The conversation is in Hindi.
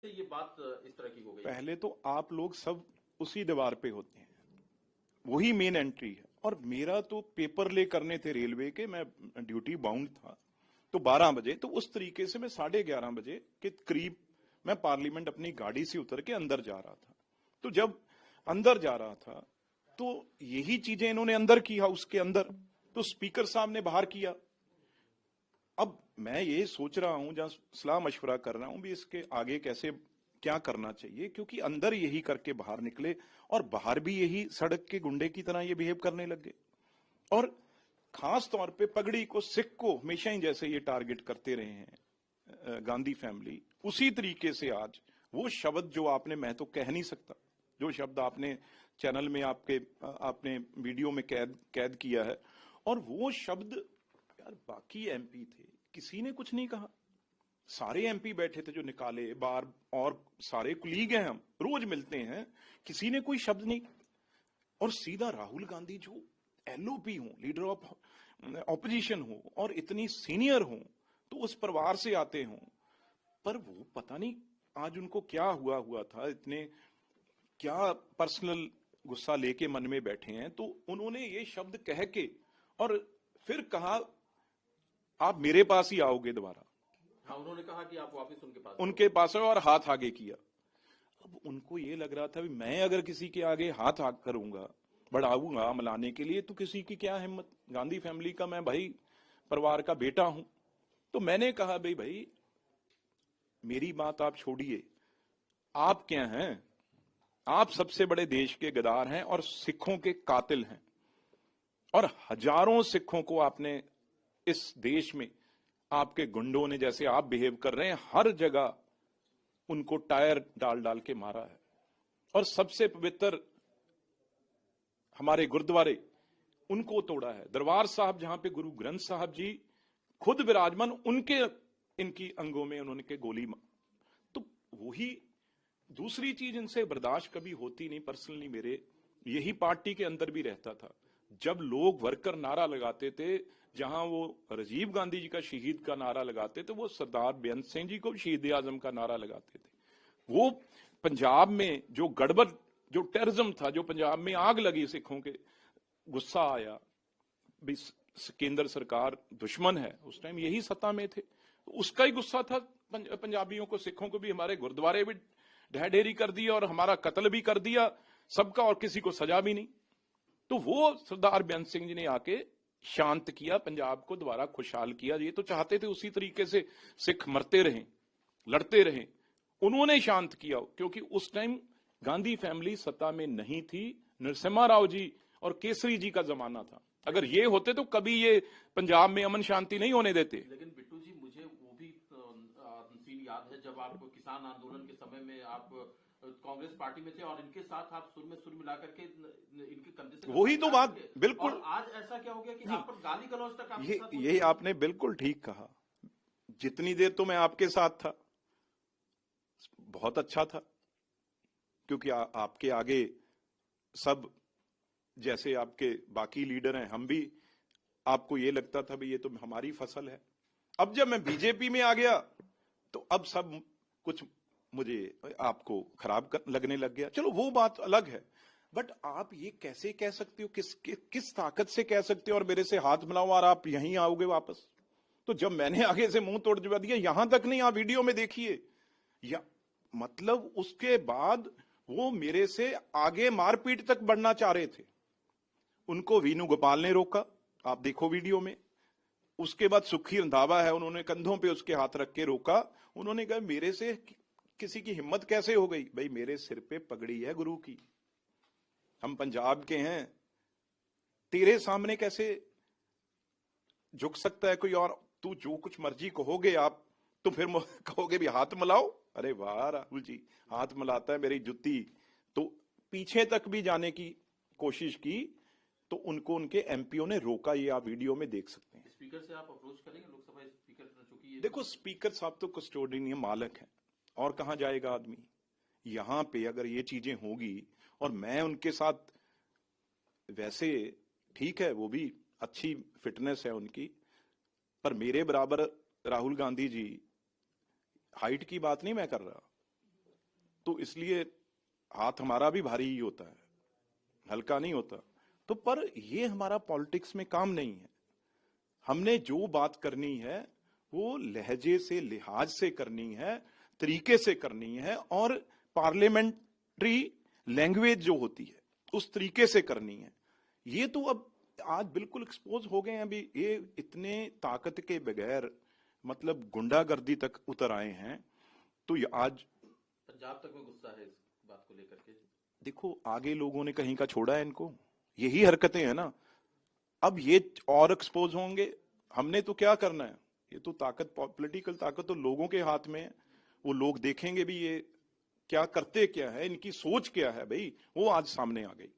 ये बात इस तरह की हो गई। पहले तो आप लोग सब उसी दीवार पे होते हैं, वही मेन एंट्री है। और मेरा तो पेपर ले करने थे रेलवे के, मैं ड्यूटी बाउंड था, तो 12 बजे, तो उस तरीके से मैं 11:30 बजे के करीब मैं पार्लियामेंट अपनी गाड़ी से उतर के अंदर जा रहा था। तो जब अंदर जा रहा था तो यही चीजें इन्होंने अंदर की, हाउस के अंदर, तो स्पीकर साहब ने बाहर किया। अब मैं ये सोच रहा हूं, जहां सलाह मशवरा कर रहा हूं भी इसके आगे कैसे क्या करना चाहिए, क्योंकि अंदर यही करके बाहर निकले और बाहर भी यही सड़क के गुंडे की तरह ये बिहेव करने लग गए। और खास तौर पे पगड़ी को, सिख को हमेशा ही जैसे ये टारगेट करते रहे हैं गांधी फैमिली, उसी तरीके से आज वो शब्द जो आपने, मैं तो कह नहीं सकता, जो शब्द आपने चैनल में आपने वीडियो में कैद किया है, और वो शब्द, यार बाकी एमपी थे, किसी ने कुछ नहीं कहा। सारे एमपी बैठे थे जो निकाले बार, और सारे कुलीग हैं, हम रोज मिलते हैं, किसी ने कोई शब्द नहीं। और सीधा राहुल गांधी जो एलओपी हो, लीडर ऑफ ऑपोजिशन हो, और इतनी सीनियर हो, तो उस परिवार से आते हो, पर वो पता नहीं आज उनको क्या हुआ था, इतने क्या पर्सनल गुस्सा लेके मन में बैठे हैं। तो उन्होंने ये शब्द कह के और फिर कहा आप मेरे पास ही आओगे दोबारा। हाँ, उन्होंने कहा कि आप वापस उनके पास आओ, और हाथ आगे किया। अब उनको ये लग रहा था भी मैं अगर किसी के आगे हाथ आग करूंगा, बढ़ाऊंगा मनाने के लिए, तो किसी की क्या हिम्मत। गांधी फैमिली का मैं भाई परिवार का बेटा हूं। तो मैंने कहा भाई मेरी बात आप छोड़िए, आप क्या हैं, आप सबसे बड़े देश के गद्दार हैं और सिखों के कातिल हैं, और हजारों सिखों को आपने इस देश में, आपके गुंडों ने, जैसे आप बिहेव कर रहे हैं, हर जगह उनको टायर डाल डाल के मारा है। और सबसे पवित्र हमारे गुरुद्वारे, उनको तोड़ा है। दरबार साहब जहां पे गुरु ग्रंथ साहब जी खुद विराजमान, उनके इनकी अंगों में उन्होंने गोली मार। तो वही दूसरी चीज इनसे बर्दाश्त कभी होती नहीं। पर्सनली मेरे यही पार्टी के अंदर भी रहता था, जब लोग वर्कर नारा लगाते थे, जहां वो राजीव गांधी जी का शहीद का नारा लगाते थे, वो सरदार बेअंत सिंह जी को शहीद आजम का नारा लगाते थे। वो पंजाब में जो गड़बड़, जो टेररिज्म था, जो पंजाब में आग लगी, सिखों के गुस्सा आया, केंद्र सरकार दुश्मन है, उस टाइम यही सत्ता में थे, तो उसका ही गुस्सा था पंजाबियों को, सिखों को भी। हमारे गुरुद्वारे भी ढह ढेरी कर दिया और हमारा कत्ल भी कर दिया सबका, और किसी को सजा भी नहीं। तो वो सरदार बेअंत सिंह जी ने आके शांत किया, पंजाब को दोबारा खुशहाल किया। ये तो चाहते थे उसी तरीके से सिख मरते रहें, लड़ते रहें, उन्होंने शांत किया, क्योंकि उस टाइम गांधी फैमिली सत्ता में नहीं थी, नरसिम्हा राव जी और केसरी जी का जमाना था। अगर ये होते तो कभी ये पंजाब में अमन शांति नहीं होने देते। लेकिन बिट्टू जी, मुझे वो भी सीन याद है जब आप किसान आंदोलन के समय में आप कांग्रेस पार्टी में थे और इनके साथ आप सुर में सुर मिला करके इनके कंधे से, वही तो बात, बिल्कुल। और आज ऐसा क्या हो गया कि आप पर गाली गलौज तक आपके साथ? ये आपने बिल्कुल ठीक कहा। जितनी देर तो मैं आपके साथ था बहुत अच्छा था, क्योंकि आपके आगे सब, जैसे आपके बाकी लीडर हैं, हम भी, आपको ये लगता था भी ये तो हमारी फसल है। अब जब मैं बीजेपी में आ गया तो अब सब कुछ मुझे आपको खराब लगने लग गया। चलो वो बात अलग है, बट आप ये कैसे कह सकते हो, किस ताकत से कह सकते हो और मेरे से हाथ मिलाओ और आप यहीं आओगे वापस? तो जब मैंने आगे से मुंह तोड़ दिया, यहां तक नहीं, आप वीडियो में देखिए, या मतलब उसके बाद वो मेरे से आगे मारपीट तक बढ़ना चाह रहे थे। उनको वीनू गोपाल ने रोका, आप देखो वीडियो में। उसके बाद सुखी रंधावा है, उन्होंने कंधों पे उसके हाथ रख के रोका। उन्होंने कहा मेरे से किसी की हिम्मत कैसे हो गई? भाई मेरे सिर पे पगड़ी है गुरु की, हम पंजाब के हैं, तेरे सामने कैसे झुक सकता है कोई? और तू जो कुछ मर्जी कहोगे आप, तो फिर कहोगे भी हाथ मिलाओ। अरे वाह राहुल जी, हाथ मिलाता है मेरी जुत्ती। तो पीछे तक भी जाने की कोशिश की, तो उनको उनके एमपीओ ने रोका। ये आप वीडियो में देख सकते हैं। स्पीकर से आप अप्रोच करेंगे, लोकसभा स्पीकर, चूंकि देखो, स्पीकर साहब तो कस्टोडियन मालक है, और कहां जाएगा आदमी। यहां पे अगर ये चीजें होगी, और मैं उनके साथ, वैसे ठीक है, वो भी अच्छी फिटनेस है उनकी, पर मेरे बराबर राहुल गांधी जी, हाइट की बात नहीं मैं कर रहा, तो इसलिए हाथ हमारा भी भारी ही होता है, हल्का नहीं होता। तो पर ये हमारा पॉलिटिक्स में काम नहीं है। हमने जो बात करनी है वो लहजे से, लिहाज से करनी है, तरीके से करनी है, और पार्लियामेंट्री लैंग्वेज जो होती है उस तरीके से करनी है। ये तो अब आज बिल्कुल एक्सपोज हो गए हैं। अभी ये इतने ताकत के बगैर मतलब गुंडागर्दी तक उतर आए हैं। तो ये आज पंजाब तक में गुस्सा है इस बात को लेकर के। देखो आगे लोगों ने कहीं का छोड़ा है इनको, यही हरकतें हैं ना। अब ये और एक्सपोज होंगे। हमने तो क्या करना है, ये तो ताकत, पॉलिटिकल ताकत तो लोगों के हाथ में है। वो लोग देखेंगे भी ये क्या करते क्या है, इनकी सोच क्या है भाई, वो आज सामने आ गई।